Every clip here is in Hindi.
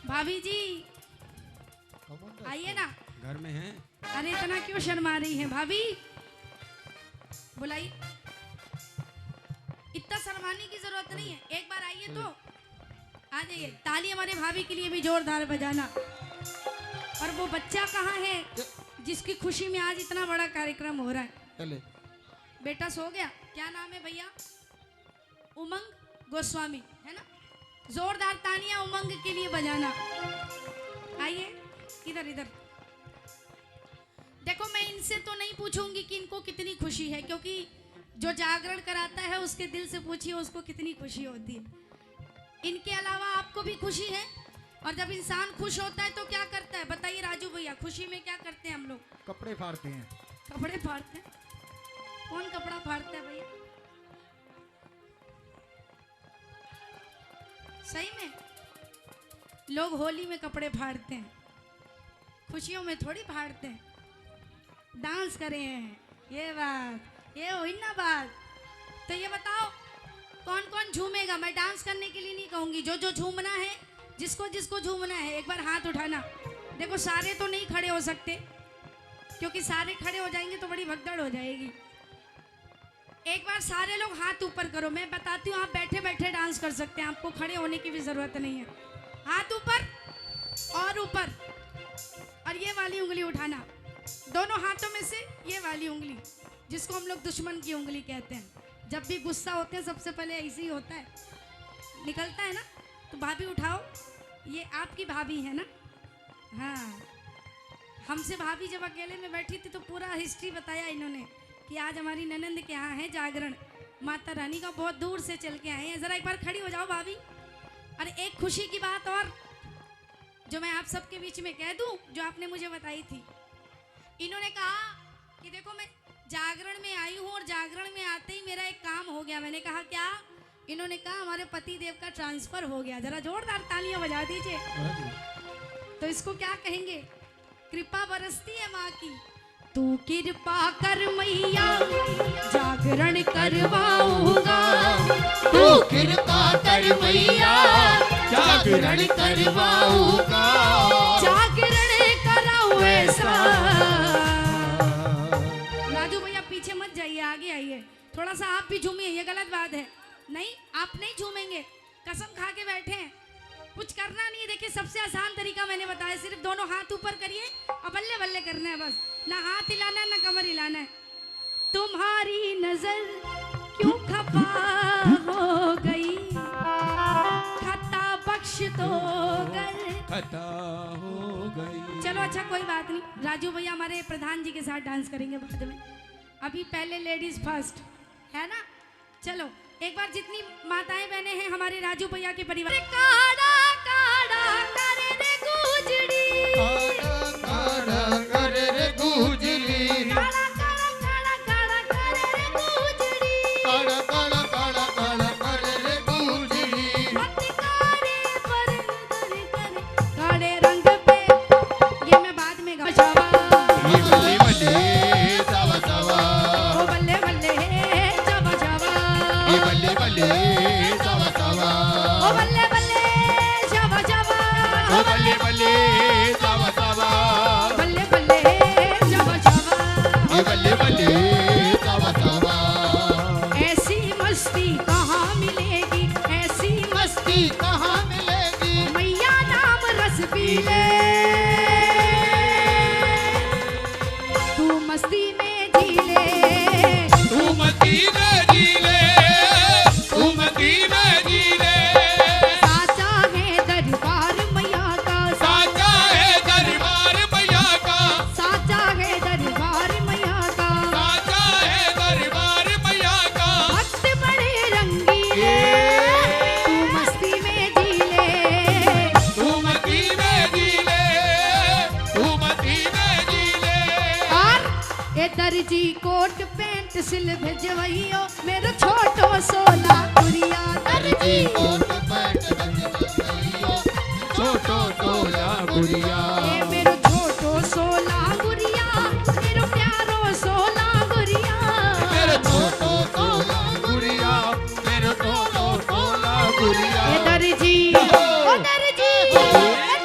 भाभी जी आइए ना। घर में हैं? अरे इतना क्यों शर्मा रही हैं भाभी? बुलाई। इतना शर्माने की जरूरत नहीं है, एक बार आइए तो आ जाइए। ताली हमारे भाभी के लिए भी जोरदार बजाना। और वो बच्चा कहाँ है जिसकी खुशी में आज इतना बड़ा कार्यक्रम हो रहा है? चले। बेटा सो गया? क्या नाम है भैया? उमंग गोस्वामी है ना? जोरदार तालियां उमंग के लिए बजाना। आइए इधर इधर। देखो मैं इनसे तो नहीं पूछूंगी कि इनको कितनी खुशी है, क्योंकि जो जागरण कराता है उसके दिल से पूछिए उसको कितनी खुशी होती है। इनके अलावा आपको भी खुशी है। और जब इंसान खुश होता है तो क्या करता है बताइए राजू भैया? खुशी में क्या करते हैं हम लोग? कपड़े फाड़ते हैं। कपड़े फाड़ते हैं? कौन कपड़ा फाड़ता है भैया? सही में लोग होली में कपड़े फाड़ते हैं, खुशियों में थोड़ी फाड़ते हैं। डांस करे हैं, ये बात, ये हुई ना बात। तो ये बताओ कौन कौन झूमेगा? मैं डांस करने के लिए नहीं कहूंगी, जो जो झूमना है, जिसको जिसको झूमना है एक बार हाथ उठाना। देखो सारे तो नहीं खड़े हो सकते, क्योंकि सारे खड़े हो जाएंगे तो बड़ी भगदड़ हो जाएगी। एक बार सारे लोग हाथ ऊपर करो। मैं बताती हूँ, आप बैठे बैठे डांस कर सकते हैं, आपको खड़े होने की भी जरूरत नहीं है। हाथ ऊपर और ऊपर, और ये वाली उंगली उठाना। दोनों हाथों में से ये वाली उंगली, जिसको हम लोग दुश्मन की उंगली कहते हैं। जब भी गुस्सा होते हैं सबसे पहले ऐसे ही होता है, निकलता है ना। तो भाभी उठाओ, ये आपकी भाभी है ना? हाँ, हमसे भाभी जब अकेले में बैठी थी तो पूरा हिस्ट्री बताया इन्होंने कि आज हमारी ननंद के यहाँ है जागरण, माता रानी का, बहुत दूर से चल के आए हैं। जरा एक बार खड़ी हो जाओ भाभी। और एक खुशी की बात और जो मैं आप सबके बीच में कह दूं, जो आपने मुझे बताई थी। इन्होंने कहा कि देखो मैं जागरण में आई हूँ और जागरण में आते ही मेरा एक काम हो गया। मैंने कहा क्या? इन्होंने कहा हमारे पति देव का ट्रांसफर हो गया। जरा जोरदार तालियां बजा दीजिए। तो इसको क्या कहेंगे? कृपा बरसती है माँ की। तू कृपा कर मैया जागरण करवाऊंगा, तू कृपा कर मैया जागरण करवाऊंगा, जागरण कराऊं ऐसा। राजू भैया पीछे मत जाइए, आगे आइए थोड़ा सा। आप भी झूमिए, ये गलत बात है। नहीं, आप नहीं झूमेंगे, कसम खा के बैठे हैं। कुछ करना नहीं है। देखिए सबसे आसान तरीका मैंने बताया, सिर्फ दोनों हाथ ऊपर करिए और बल्ले बल्ले करना है बस। ना हाथ हिलाना है ना कमर हिलाना है। तुम्हारी नजर क्यों खफा हो गई, खता बख्श तो कर, खता हो गई। चलो अच्छा कोई बात नहीं। राजू भैया हमारे प्रधान जी के साथ डांस करेंगे बाद में। अभी पहले लेडीज फर्स्ट है ना? चलो एक बार जितनी माताएं बहनें हैं हमारे राजू भैया के परिवार। काड़ा काड़ा करे रे गुजरी, काड़ा काड़ा करे रे गुजरी, काड़ा काड़ा काड़ा काड़ा करे रे गुजरी, काड़ा काड़ा काड़ा काड़ा करे रे गुजरी, मत कारे पर करे करे काले रंग पे। ये मैं बाद में गाऊंगा। ये बल्ले बल्ले सावा सावा, ओ बल्ले बल्ले जावा जावा, ये बल्ले बल्ले सावा सावा, ओ बल्ले बल्ले जावा जावा, ओ बल्ले बल्ले सावा सावा, बल्ले बल्ले जावा जावा, ये बल्ले बल्ले सावा सावा। ऐसी मस्ती कहाँ मिलेगी, ऐसी मस्ती कहाँ मिलेगी, मैया नाम रस पी ले, तू मस्ती में जी ले, तू मस्ती में जी ले, तू मस्ती में जी ले, साचा है दरबार मैया का, साचा है दरबार मैया का, साचा है दरबार मैया का, साचा है दरबार मैया का, भक्त बड़े रंगीले, तू मस्ती में जी ले, तू मस्ती में जी ले, तू मस्ती में जी ले। और ए दर्जी कोट पैंट सिल भेजवइयो मेरे छोटो सोना गुड़िया। दर्जी कोट पैंट भेजवइयो छोटो सोला गुड़िया, ए मेरो छोटो सोला गुड़िया, मेरो प्यारो सोला गुड़िया, मेरे छोटो सोला गुड़िया, मेरे छोटो सोला गुड़िया। ए दर्जी, ओ दर्जी, ए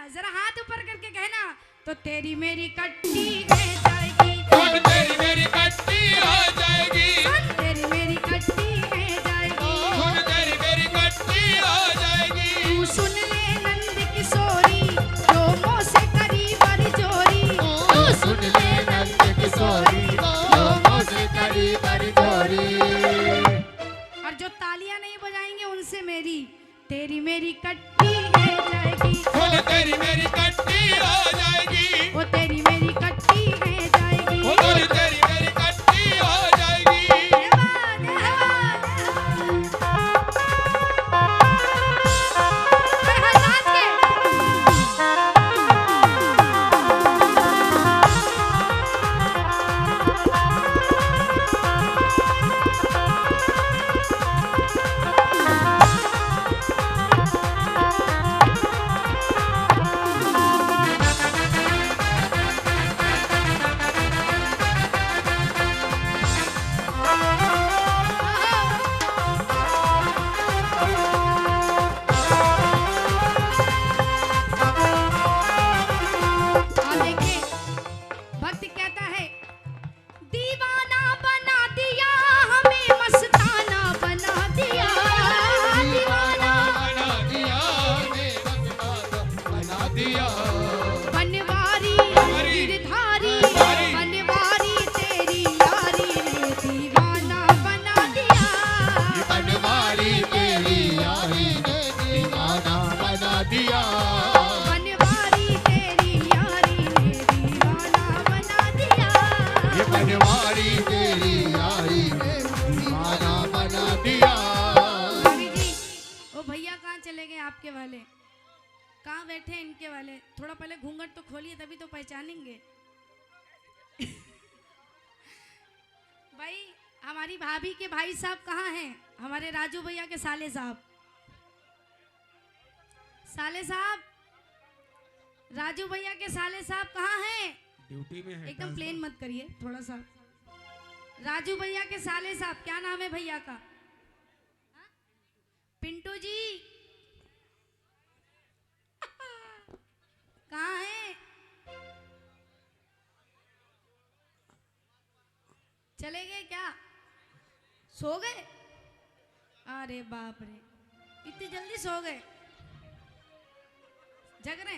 जरा हाथ ऊपर करके कहना, तो तेरी मेरी कट्टी रह जाएगी, सुन तेरी मेरी कट्टी हो जाएगी, सुन तेरी मेरी कट्टी रह जाएगी, सुन तेरी मेरी कट्टी हो जाएगी। तू सुन ले नंद किशोरी, जो मोह से करी बड़ी जोरी, तू सुन ले नंद किशोरी, जो मोह से करी बड़ी जोरी। और जो तालियां नहीं बजाएंगे उनसे मेरी तेरी मेरी कट्टी रह जाएगी, सुन तेरी मेरी कट्टी हो जाएगी, वो तेरी मेरी कट्टी रह जाएगी। वो सुन तेरी मेरी कट्टी हो जाएगी। देवा, देवा, देवा। हर हर नाच के। और देखिए भक्त कहता है, दीवाना बना दिया हमें, मस्ताना बना दिया, दीवाना बना दिया ने बना दिया। बनवारी गिरधारी, बनवारी। बनवारी तेरी यारी ने दीवाना बना दिया, बनवारी तेरी यारी ने दीवाना बना दिया। बनवारी तेरी यारी ने दीवाना बना दिया। ये बनवारी तेरी यारी ने दीवाना बना दिया। भाभी जी, वो भैया कहाँ चले गए आपके वाले? कहाँ बैठे हैं इनके वाले? थोड़ा पहले घूंघट तो खोलिए, तभी तो पहचानेंगे। भाई हमारी भाभी के भाई साहब कहाँ हैं? हमारे राजू भैया के साले साहब। साले साहब, राजू भैया के साले साहब कहाँ हैं? ड्यूटी में है। एकदम प्लेन मत करिए, थोड़ा सा। राजू भैया के साले साहब, क्या नाम है भैया का? हाँ? पिंटू जी कहाँ हैं? चले गए क्या? सो गए? अरे बाप रे, इतनी जल्दी सो गए? जग रहे?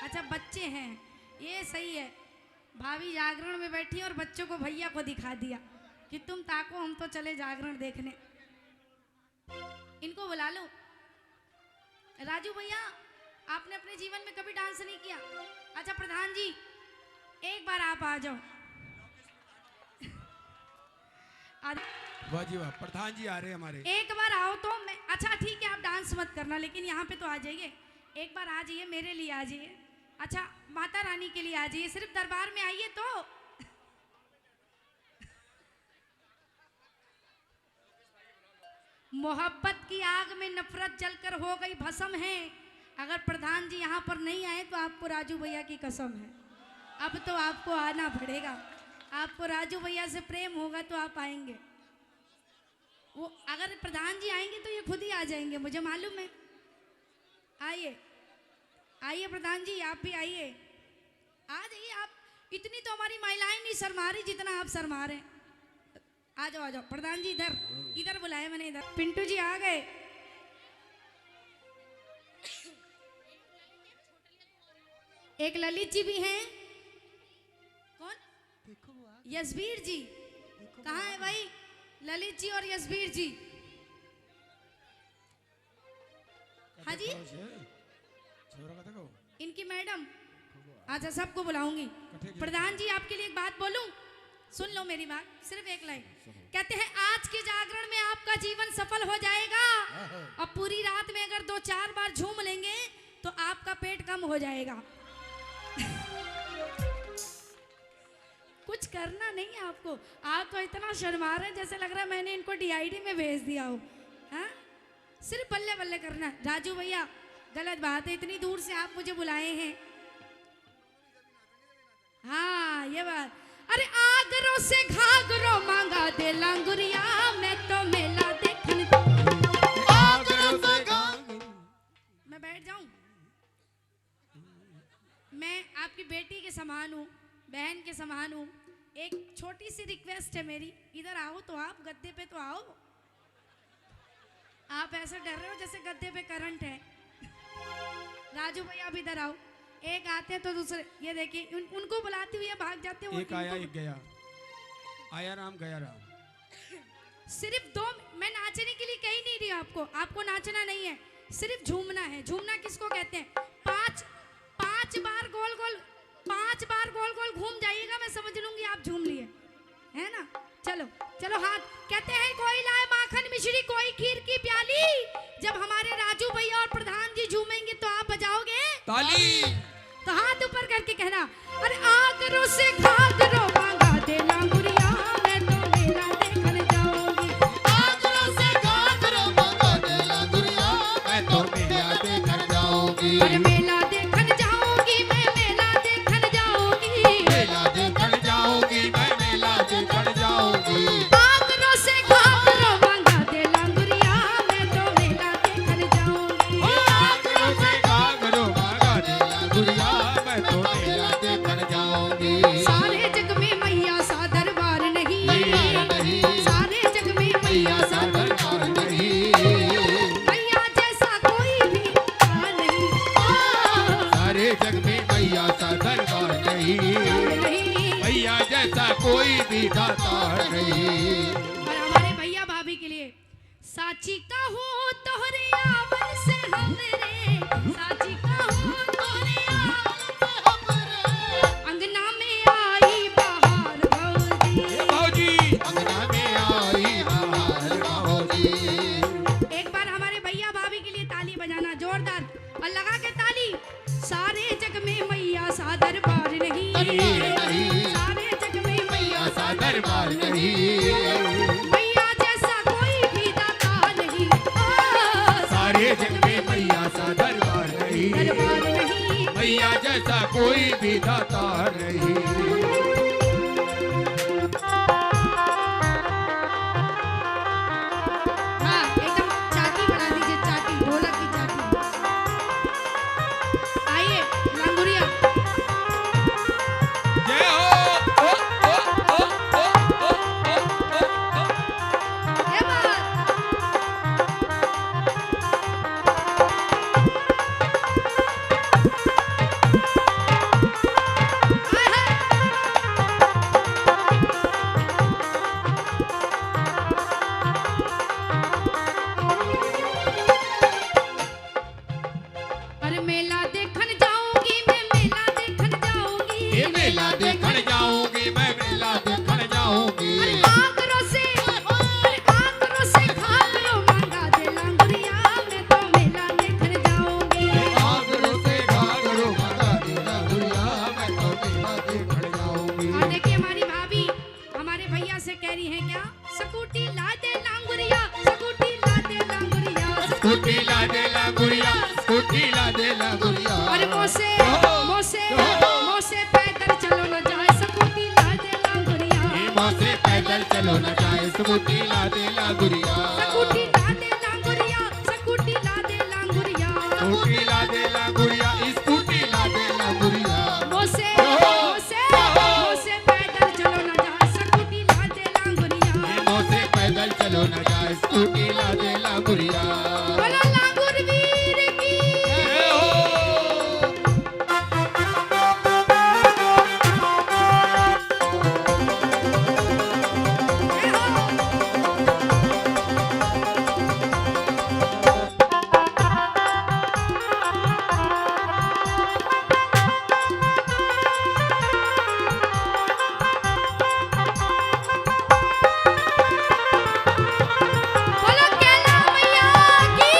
अच्छा बच्चे हैं, ये सही है। भाभी जागरण में बैठी और बच्चों को भैया को दिखा दिया कि तुम ताको, हम तो चले जागरण देखने। इनको बुला लो। राजू भैया, आपने अपने जीवन में कभी डांस नहीं किया? अच्छा प्रधान जी, एक बार आप आ जाओ। वाह जी वाह, प्रधान जी आ रहे हैं हमारे। एक बार आओ तो मैं, अच्छा ठीक है आप डांस मत करना, लेकिन यहाँ पे तो आ जाइए। एक बार आ जाइए, मेरे लिए आ जाइए। अच्छा माता रानी के लिए आ जाइए, सिर्फ दरबार में आइए तो। मोहब्बत की आग में नफरत जलकर हो गई भस्म है। अगर प्रधान जी यहाँ पर नहीं आए तो आपको राजू भैया की कसम है, अब तो आपको आना पड़ेगा। आपको राजू भैया से प्रेम होगा तो आप आएंगे। वो अगर प्रधान जी आएंगे तो ये खुद ही आ जाएंगे, मुझे मालूम है। आइए आइए प्रधान जी, आप भी आइए, आ जाइए आप। इतनी तो हमारी महिलाएं नहीं शर्मा रही जितना आप शर्मा रहे हैं। आ जाओ आ जाओ प्रधान जी, इधर इधर बुलाया मैंने, इधर। पिंटू जी आ गए। एक ललित जी भी हैं। कौन? यशवीर जी। कहाँ है भाई ललित जी और यशवीर जी? हाँ जी, इनकी मैडम। अच्छा सबको बुलाऊंगी। प्रधान जी आपके लिए एक बात बोलूं, सुन लो मेरी बात, सिर्फ एक लाइन। कहते हैं आज के जागरण में आपका जीवन सफल हो जाएगा, और पूरी रात में अगर 2-4 बार झूम लेंगे तो आपका पेट कम हो जाएगा। कुछ करना नहीं है आपको। आप तो इतना शर्मा रहे हैं जैसे लग रहा है मैंने इनको DID में भेज दिया हो। हाँ, सिर्फ बल्ले बल्ले करना। राजू भैया गलत बात है, इतनी दूर से आप मुझे बुलाए हैं। हाँ ये बात। अरे आगरों से घाघरों मांगा दे लांगुरिया, मैं तो मेला देखने। मैं बैठ जाऊं? मैं आपकी बेटी के समान हूँ, बहन के समान हूँ। एक छोटी सी रिक्वेस्ट है मेरी, इधर आओ तो आप, गद्दे पे तो आओ। आप ऐसा डर रहे हो जैसे गद्दे पे करंट है। राजू भैया आप इधर आओ। एक आते हैं तो दूसरे, ये देखिए उनको बुलाती हुई भाग जाते हैं। एक आया एक गया, आया राम गया राम। सिर्फ दो, मैं नाचने के लिए कही नहीं रही आपको, आपको नाचना नहीं है, सिर्फ झूमना है। झूमना किसको कहते हैं? पांच बार गोल गोल घूम जाइएगा, मैं समझ लूंगी आप झूम लिए, है ना। चलो चलो हाथ। कहते हैं कोई लाए माखन मिश्री, कोई खीर की प्याली। जब हमारे राजू भैया और प्रधान जी झूमेंगे तो आप बजाओगे ताली। तो हाथ ऊपर करके कहना, अरे आगरो से घाघरो मांगा दे लांगुरिया, मैं तो मेला देखने जाऊंगी। आगरा से घाघरा मंगा दे लांगुरिया, मैं तो मेला देखने जाऊंगी। अरे मेला देखने जाऊंगी, मैं मेला देखने जाऊंगी। मेला देखने जाऊंगी, मैं मेला देखने जाऊंगी। आगरो से घाघरो मांगा दे लांगुरिया, मैं तो मेला देखने जाऊंगी। आगरा से घाघरा मंगा दे लांगुरिया, मैं तो मेला देखने जाऊंगी। सारे जग में मैया सा दरबार नहीं, नहीं। सारे जग में मैया सा दरबार नहीं, मैया जैसा कोई भी नहीं। सारे जग में मैया सा दरबार नहीं, मैया जैसा कोई भी दातार नहीं। और हमारे भैया भाभी के लिए साची का हूँ तोहरे आवन से हमरे, साची का हूँ तोहरे आवन से अंगना में आई बहार भौजी। भाजी अंगना में आई बहार भौजी। एक बार हमारे भैया भाभी के लिए ताली बजाना जोरदार और लगा के ताली। सारे जग में मैया सा दरबार नहीं, सारे जग में मैया सा दरबार नहीं, मैया जैसा कोई भी दाता नहीं। सारे जग में मैया सा दरबार नहीं, दरबार नहीं। मैया जैसा कोई भी दातार नहीं। हाँ एकदम चाटी बना दीजिए, चाटी ढोलक की चाटी। आइए लांगुरिया। जय हो। ओ, ओ, ओ, ओ, ओ, ओ, ओ, ओ। ये बात। हाय हाय। अरे मेला देखन जाऊंगी, मैं मेला देखन जाऊंगी। ये मेला देखने जाऊंगी, मैं मेला देखने जाऊंगी। अरे आगरो से घाघरो मांगा दे लांगुरिया, मैं तो मेला देखन जाऊंगी। आगरो से घाघरो मंगा दे लांगुरिया, मैं तो मेला देखने जाऊंगी। और देखिए हमारी भाभी हमारे भैया से कह रही है क्या, स्कूटी ला दे लांगुरिया, स्कूटी ला दे लांगुरिया। स्कूटी ला दे लांगुरिया, स्कूटी ला दे लांगुरिया। और मोसे पैदल चलो न जाए, स्कूटी ला दे लांगुरिया। माँ से पैदल चलो न जाए, स्कूटी ला दे लांगुरिया। स्कूटी ला दे लांगुरिया, स्कूटी ला दे लांगुरिया। स्कूटी ला दे लांगुरिया, स्कूटी ला दे लांगुरिया। मोसे पैदल चलो न जाए, स्कूटी ला दे लांगुरिया। माँ से पैदल चलो न जाए, स्कूटी ला दे लांगुरिया। बोलो लांगुर वीर की। जय हो। जय हो। बोलो कैला मैया की।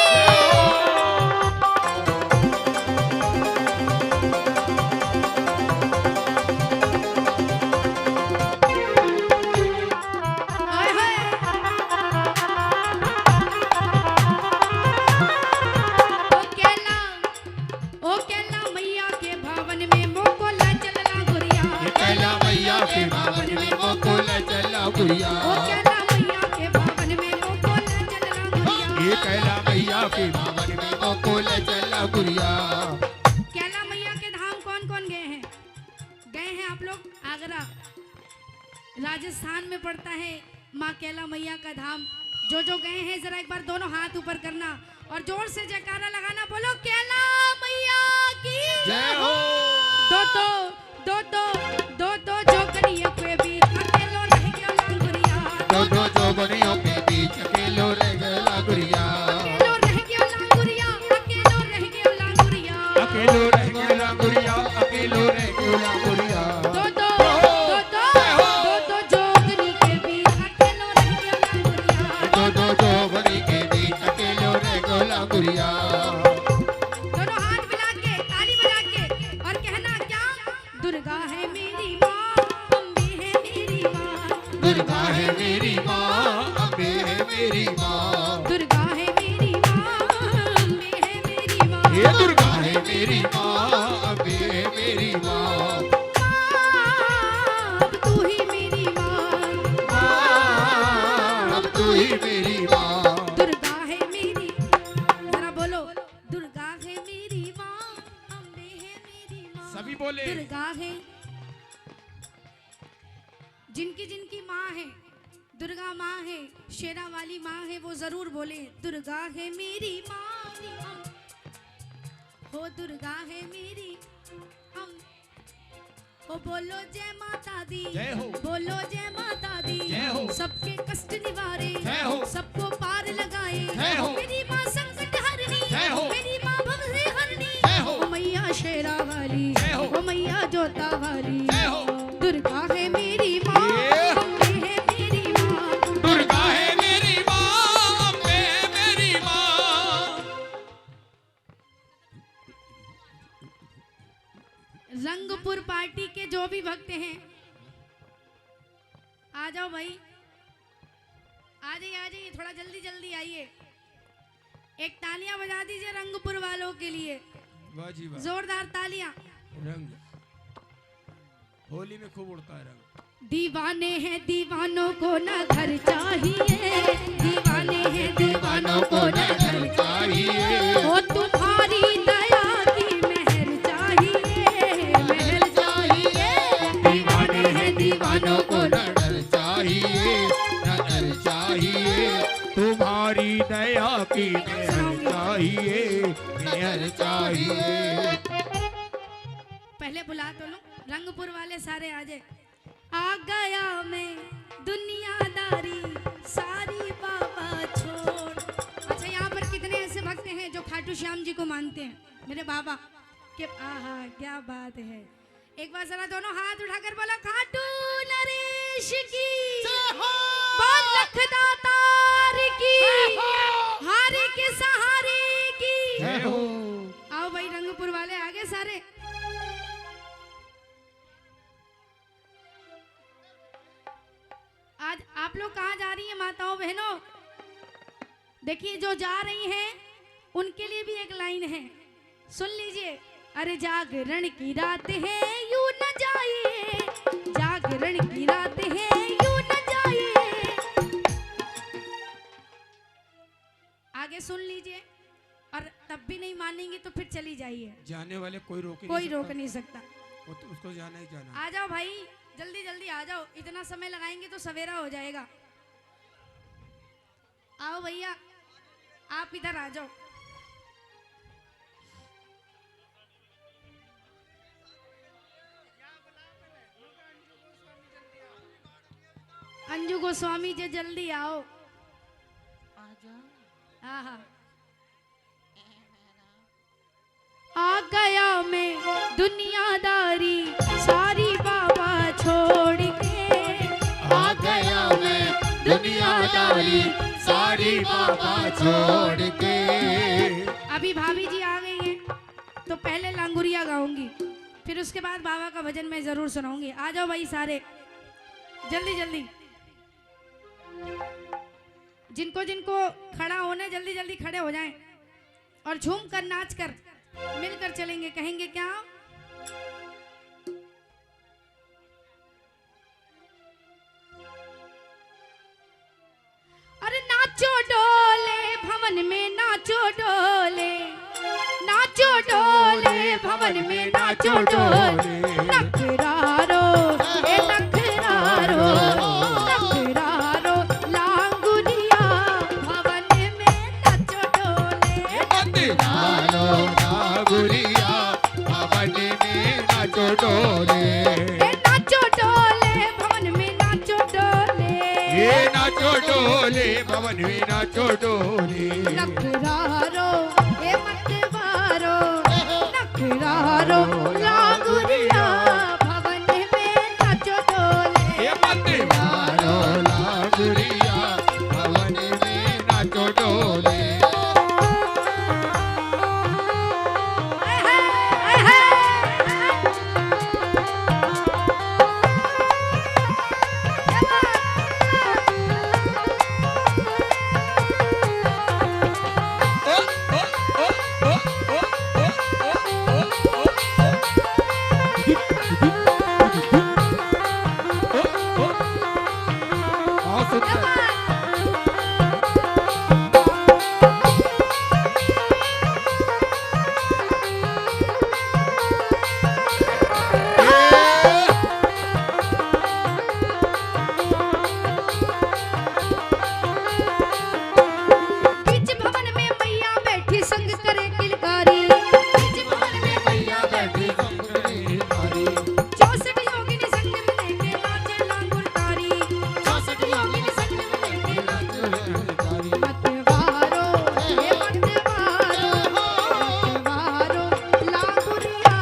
हाय हाय। ओ कैला मैया के भवन में मोको ला चल लांगुरिया। ये कैला मैया के भवन में मोको ले चला गुरिया। ओ कैला मैया के भवन में मोको ला चल लांगुरिया। ये कैला मैया के भवन में मोको ले चला गुरिया। कैला मैया के धाम कौन कौन गए आगरा राजस्थान में पड़ता है माँ कैला मैया का धाम। जो गए हैं जरा एक बार दोनों हाथ ऊपर करना और जोर से जयकारा लगाना, बोलो कैला मैया की जय हो। दो जोगनियों के बीच अकेलो रह गया लांगुरिया। दो जोगनियों के बीच अकेलो रह गया लांगुरिया। अकेलो रह गया लांगुरिया, अकेलो रह गया लांगुरिया। अकेलो रह गया लांगुरिया, अकेलो रह गया लांगुरिया। दो जोगनी के बीच अकेलो रह गया लांगुरिया। दो जोगनी के बीच अकेलो रह गया लांगुरिया। दोनों हाथ मिला के ताली बजा के और कहना क्या, दुर्गा है मेरी माँ, अम्बे है मेरी माँ। दुर्गा है मेरी माँ, अम्बे है मेरी माँ। दुर्गा है मेरी माँ, अम्बे है मेरी माँ। ये दुर्गा है मेरी माँ, अम्बे है मेरी माँ। अब तू ही मेरी माँ, अब तू ही मेरी माँ। दुर्गा है मेरी, जरा बोलो, दुर्गा है मेरी माँ, अम्बे है मेरी माँ। सभी बोले दुर्गा है, जिनकी जिनकी माँ है, दुर्गा माँ है, शेरा वाली माँ है, वो जरूर बोले दुर्गा है मेरी माँ। हो दुर्गा है मेरी हो बोलो जय माता दी, जय हो। बोलो जय माता दी। जय हो। सबके कष्ट निवारे, जय हो। सबको पार लगाए, जय हो। मेरी माँ संकट हरनी, जय हो। मेरी माँ भव से हरनी। जय हो। ओ मैया शेरा वाली, जय हो। ओ मैया जोता वाली। जय हो। दुर्गा है मेरी माँ, ये। अम्बे है मेरी माँ। दुर्गा है मेरी माँ, अम्बे है मेरी माँ। रंगपुर पार्टी के जो भी भक्त हैं आ जाओ भाई, आ जाइए, थोड़ा जल्दी जल्दी आइए। एक तालियां बजा दीजिए रंगपुर वालों के लिए, वाह जी वाह। जोरदार तालियां। रंग होली में खूब उड़ता है रंग। दीवाने हैं दीवानों को न घर चाहिए, दीवाने हैं दीवानों को न घर चाहिए। ओ तुम्हारी दया की महल चाहिए, महल चाहिए। दीवाने हैं दीवानों को न डर चाहिए, न डर चाहिए। तुम्हारी दया की मेहर चाहिए, मेहर चाहिए। पहले बुला तो लो, रंगपुर वाले सारे आ जाए। आ गया मैं दुनियादारी सारी बाबा छोड़। अच्छा, यहाँ पर कितने ऐसे भक्त हैं जो खाटू श्याम जी को मानते हैं, मेरे बाबा के। आहा क्या बात है। एक बार जरा दोनों हाथ उठाकर बोला, खाटू नरेश की, बोल लखदातार की, हारे के सहारे की। जय हो। आओ भाई रंगपुर वाले आगे सारे। आज आप लोग कहाँ जा रही हैं माताओं बहनों? देखिए जो जा रही हैं उनके लिए भी एक लाइन है, सुन लीजिए। अरे जागरण की रात है यूं न जाइए, जागरण की रात है यूं न जाइए। आगे सुन लीजिए, और तब भी नहीं मानेंगे तो फिर चली जाइए, जाने वाले कोई रोक नहीं सकता। वो तो उसको जाना ही जाना। आ जाओ भाई, जल्दी जल्दी आ जाओ, इतना समय लगाएंगे तो सवेरा हो जाएगा। आओ भैया, आप इधर आ जाओ। अंजू गोस्वामी जी जल्दी आओ। हाँ, आ गया मैं दुनियादारी सारी बाबा छोड़ के, आ गया मैं दुनियादारी सारी बाबा छोड़ के। अभी भाभी जी आ गई हैं तो पहले लांगुरिया गाऊंगी, फिर उसके बाद बाबा का भजन मैं जरूर सुनाऊंगी। आ जाओ भाई सारे, जल्दी जल्दी। जिनको जिनको खड़ा होना है जल्दी जल्दी खड़े हो जाएं और झूम कर नाच कर मिलकर चलेंगे। कहेंगे क्या? अरे नाचो डोले भवन में, नाचो डोले, नाचो डोले भवन में, नाचो डोले। नखरारो डोले ए नाचो डोले भवन में नाचो डोले ये नाचो डोले भवन में नाचो डोले नखरारो ए मतवारो नखरारो लागुरिया भवन में नाचो डोले ये मतवारो लागुरिया भवन में नाचो डोले बीच भवन में मैया बैठी संग करे किलकारी बीच भवन में मैया बैठी संग करे किलकारी 64 योगिनी संग में लेके नाचे लांगुर तारी 64 योगिनी संग में लेके नाचे लांगुर तारी मतवारो हे मतवारो मतवारो लांगुरिया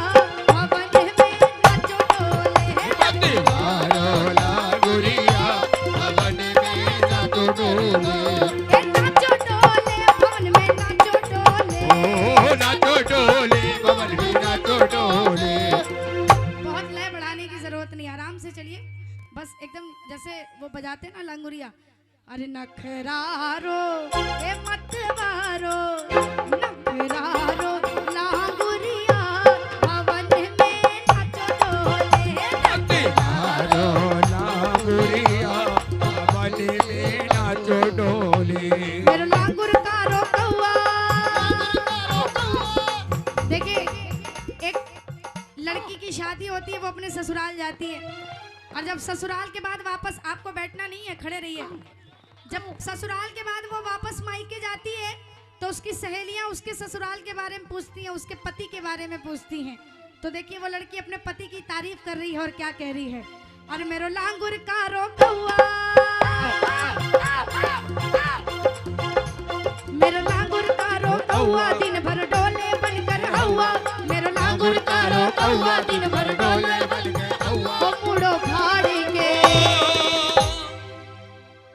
भवन में नाचो डोले मतवारो लागुरिया भवन में नाचो डोले ए नाचो डोले भवन में नाचो डोले ओ नाचो डोले भवन में नाचो डोले बहुत लय बढ़ाने की जरूरत नहीं, आराम से चलिए, बस एकदम जैसे वो बजाते हैं ना लांगुरिया। अरे नखरारो ए मतवारो नखरारो लांगुरिया भवन में नाचो डोले मतवारो लागुरिया भवन में नाचो डोले मेरे लांगुर कारो कौआ। देखिए एक लड़की की शादी होती है, वो अपने ससुराल जाती है और जब ससुराल के बाद वापस, आपको बैठना नहीं है, खड़े रहिए, जब ससुराल के बाद वो वापस मायके जाती है तो उसकी सहेलियां उसके ससुराल के बारे में पूछती हैं, उसके पति के बारे में पूछती हैं। तो देखिए वो लड़की अपने पति की तारीफ कर रही है और क्या कह रही है। और मेरो लांगुर कारो कौआ, मेरो लांगुर कारो कौआ दिन भर डोले बनकर हवा, मेरो लांगुर कारो कौआ दिन भर डोले बनकर हवा। वो मुड़ो फाड़ी के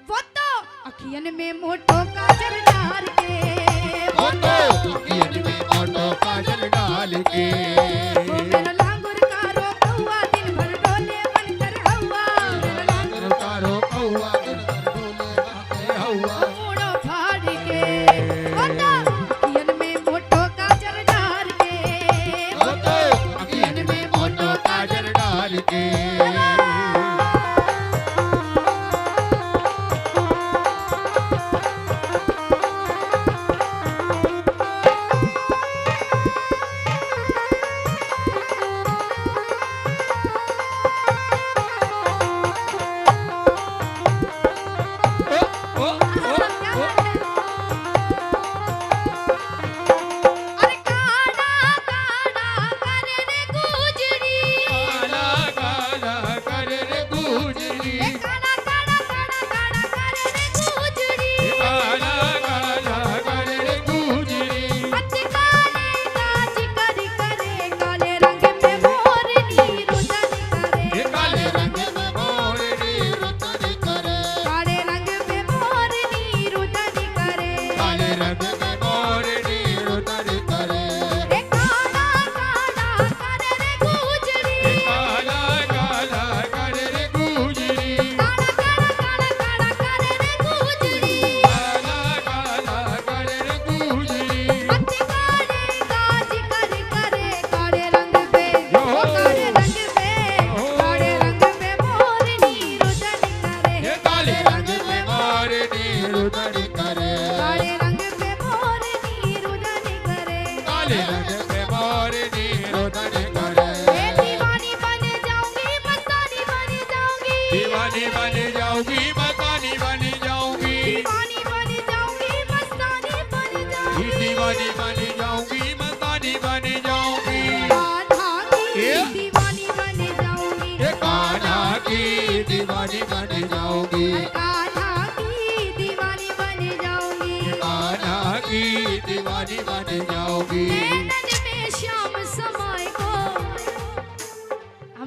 वो तो अखियन में मोटो काजल डाल के ओ तो अखियन में मोटो काजल डाल के वो मेरो लांगुर कारो कौआ दिन भर डोले बनकर हवा, मेरो लांगुर कारो कौआ दिन भर डोले बनकर हवा। मुड़ो फाड़ी के वो तो अखियन में मोटो काजल डाल के ओ तो अखियन में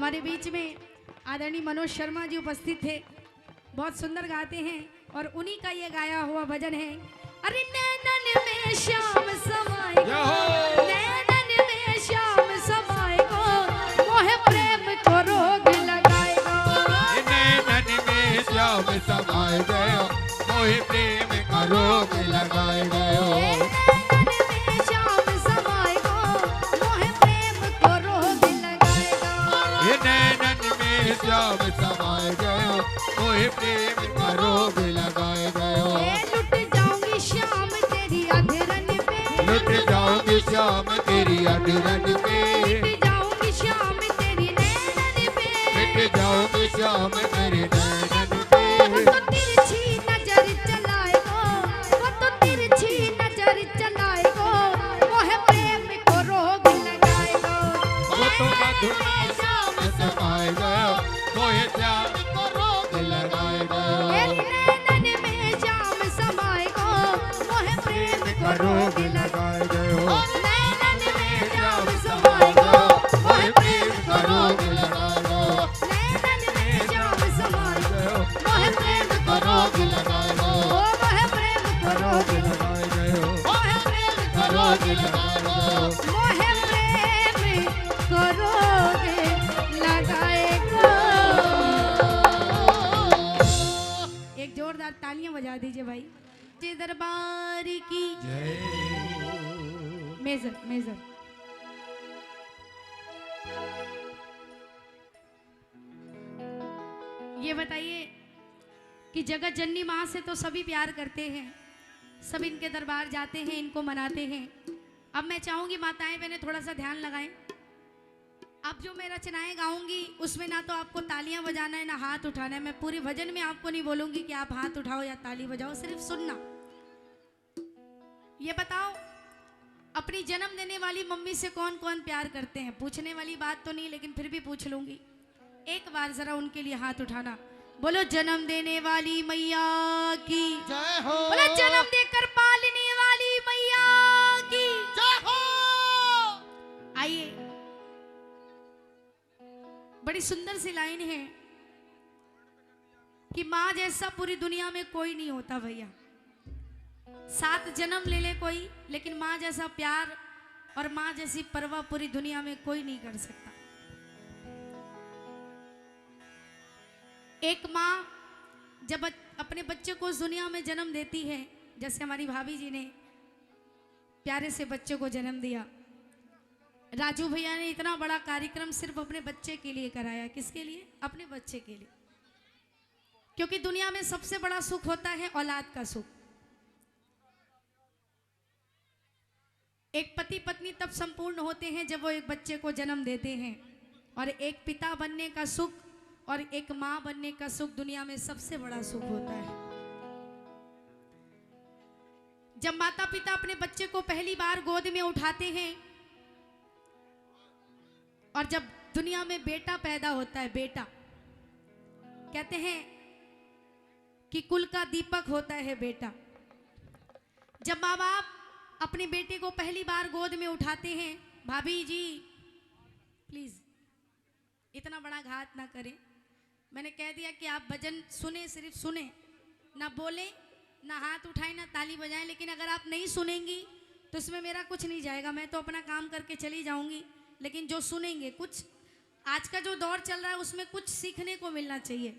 हमारे बीच में आदरणीय मनोज शर्मा जी उपस्थित थे, बहुत सुंदर गाते हैं और उन्हीं का ये गाया हुआ भजन है। अरे नैनन में श्याम समाए जय हो। नैनन में श्याम समाए को मोह प्रेम को रोग लगाएगा। नैनन में श्याम समाए गयो मोहि प्रेम का रोग लगाए गयो। नैनन में श्याम समाए को मोह प्रेम को रोग लगाएगा। नैनन में श्याम समाए गयो मोहि प्रेम का रोग लगाए गयो। लुट जाऊंगी श्याम तेरी अधरन पे, लुट जाऊंगी श्याम तेरी अधरन पे, मिट जाऊंगी श्याम तेरी नैनन पे, मिट जाऊंगी श्याम तेरे नैनन पे। वो तो तिरछी नजर चलाएगो, वो तो तिरछी नजर चलाएगो, मोह प्रेम को रोग लगाएगो। वो तो मधुर में श्याम समाए गयो मोहि श्याम को रोग लगाए गयो। नैनन में श्याम समाएगो, मोह प्रेम को रोग लगाए गयो। नैनन में श्याम समाएगो, मोह प्रेम को रोग लगाए गयो। नैनन में श्याम समाएगो, मोह प्रेम को रोग लगाए गयो। ओ मोह प्रेम को रोग लगाए गयो। मोह प्रेम को रोग लगाए गयो। मोह प्रेम को रोग लगाएगा। एक जोरदार तालियां बजा दीजिए भाई। जे दरबार की जय मेजर मेजर। ये बताइए कि जगत जननी माँ से तो सभी प्यार करते हैं, सब इनके दरबार जाते हैं, इनको मनाते हैं। अब मैं चाहूंगी माताएं बहनें थोड़ा सा ध्यान लगाएं। अब जो मैं रचनाएं गाऊंगी उसमें ना तो आपको तालियां बजाना है ना हाथ उठाना है। मैं पूरे भजन में आपको नहीं बोलूंगी कि आप हाथ उठाओ या ताली बजाओ, सिर्फ सुनना। ये बताओ अपनी जन्म देने वाली मम्मी से कौन कौन प्यार करते हैं? पूछने वाली बात तो नहीं, लेकिन फिर भी पूछ लूंगी। एक बार जरा उनके लिए हाथ उठाना। बोलो जन्म देने वाली मैया की जय हो। बोलो जन्म देकर पालने वाली मैया की जय हो। आइए, बड़ी सुंदर सी लाइन है कि माँ जैसा पूरी दुनिया में कोई नहीं होता भैया। 7 जन्म ले ले कोई, लेकिन माँ जैसा प्यार और माँ जैसी परवाह पूरी दुनिया में कोई नहीं कर सकता। एक माँ जब अपने बच्चे को उस दुनिया में जन्म देती है, जैसे हमारी भाभी जी ने प्यारे से बच्चे को जन्म दिया। राजू भैया ने इतना बड़ा कार्यक्रम सिर्फ अपने बच्चे के लिए कराया। किसके लिए? अपने बच्चे के लिए। क्योंकि दुनिया में सबसे बड़ा सुख होता है औलाद का सुख। एक पति पत्नी तब संपूर्ण होते हैं जब वो एक बच्चे को जन्म देते हैं। और एक पिता बनने का सुख और एक माँ बनने का सुख दुनिया में सबसे बड़ा सुख होता है। जब माता पिता अपने बच्चे को पहली बार गोद में उठाते हैं और जब दुनिया में बेटा पैदा होता है, बेटा कहते हैं कि कुल का दीपक होता है बेटा। जब माँ बाप अपने बेटे को पहली बार गोद में उठाते हैं, भाभी जी प्लीज इतना बड़ा घात ना करें। मैंने कह दिया कि आप भजन सुने, सिर्फ सुने, ना बोलें, ना हाथ उठाएं, ना ताली बजाएं। लेकिन अगर आप नहीं सुनेंगी तो इसमें मेरा कुछ नहीं जाएगा, मैं तो अपना काम करके चली जाऊंगी। लेकिन जो सुनेंगे, कुछ आज का जो दौर चल रहा है उसमें कुछ सीखने को मिलना चाहिए।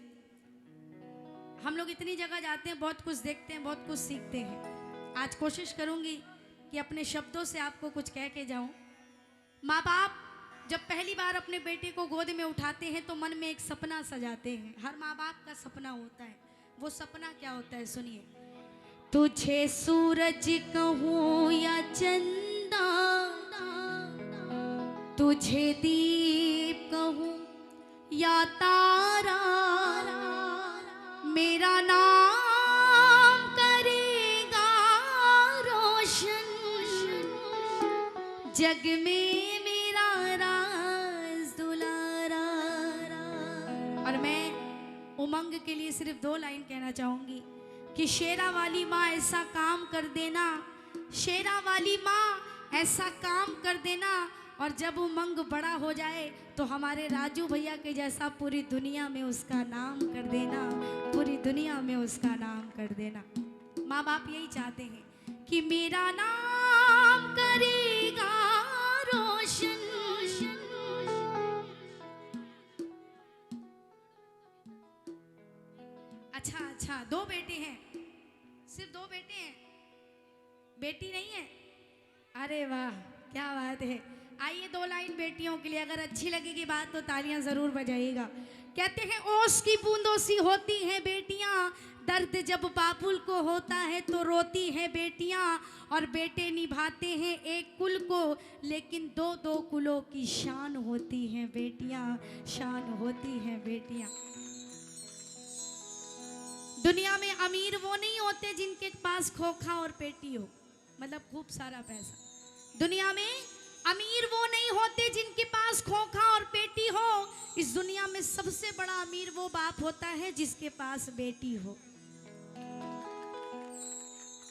हम लोग इतनी जगह जाते हैं, बहुत कुछ देखते हैं, बहुत कुछ सीखते हैं। आज कोशिश करूंगी कि अपने शब्दों से आपको कुछ कह के जाऊं। माँ बाप जब पहली बार अपने बेटे को गोद में उठाते हैं तो मन में एक सपना सजाते हैं। हर माँ बाप का सपना होता है। वो सपना क्या होता है सुनिए। तुझे सूरज कहूँ या चंदा, तुझे दीप कहूँ या तारा, मेरा नाम करेगा रोशन, जग में मेरा राज दुलारा। और मैं उमंग के लिए सिर्फ 2 लाइन कहना चाहूंगी कि शेरा वाली माँ ऐसा काम कर देना, शेरा वाली माँ ऐसा काम कर देना, और जब उमंग बड़ा हो जाए तो हमारे राजू भैया के जैसा पूरी दुनिया में उसका नाम कर देना, पूरी दुनिया में उसका नाम कर देना। माँ बाप यही चाहते हैं कि मेरा नाम करेगा रोशन। अच्छा, दो बेटे हैं, सिर्फ दो बेटे हैं, बेटी नहीं है? अरे वाह, क्या बात है। आइए दो लाइन बेटियों के लिए, अगर अच्छी लगेगी बात तो तालियां जरूर बजाइएगा। कहते हैं ओस की बूंदों सी होती हैं बेटियां, दर्द जब बाबुल को होता है तो रोती हैं बेटियां, और बेटे निभाते हैं एक कुल को, लेकिन दो दो कुलों की शान होती हैं बेटियां, शान होती हैं बेटियां। दुनिया में अमीर वो नहीं होते जिनके पास खोखा और पेटी हो, मतलब खूब सारा पैसा। दुनिया में अमीर वो नहीं होते जिनके पास खोखा और पेटी हो। इस दुनिया में सबसे बड़ा अमीर वो बाप होता है जिसके पास बेटी हो,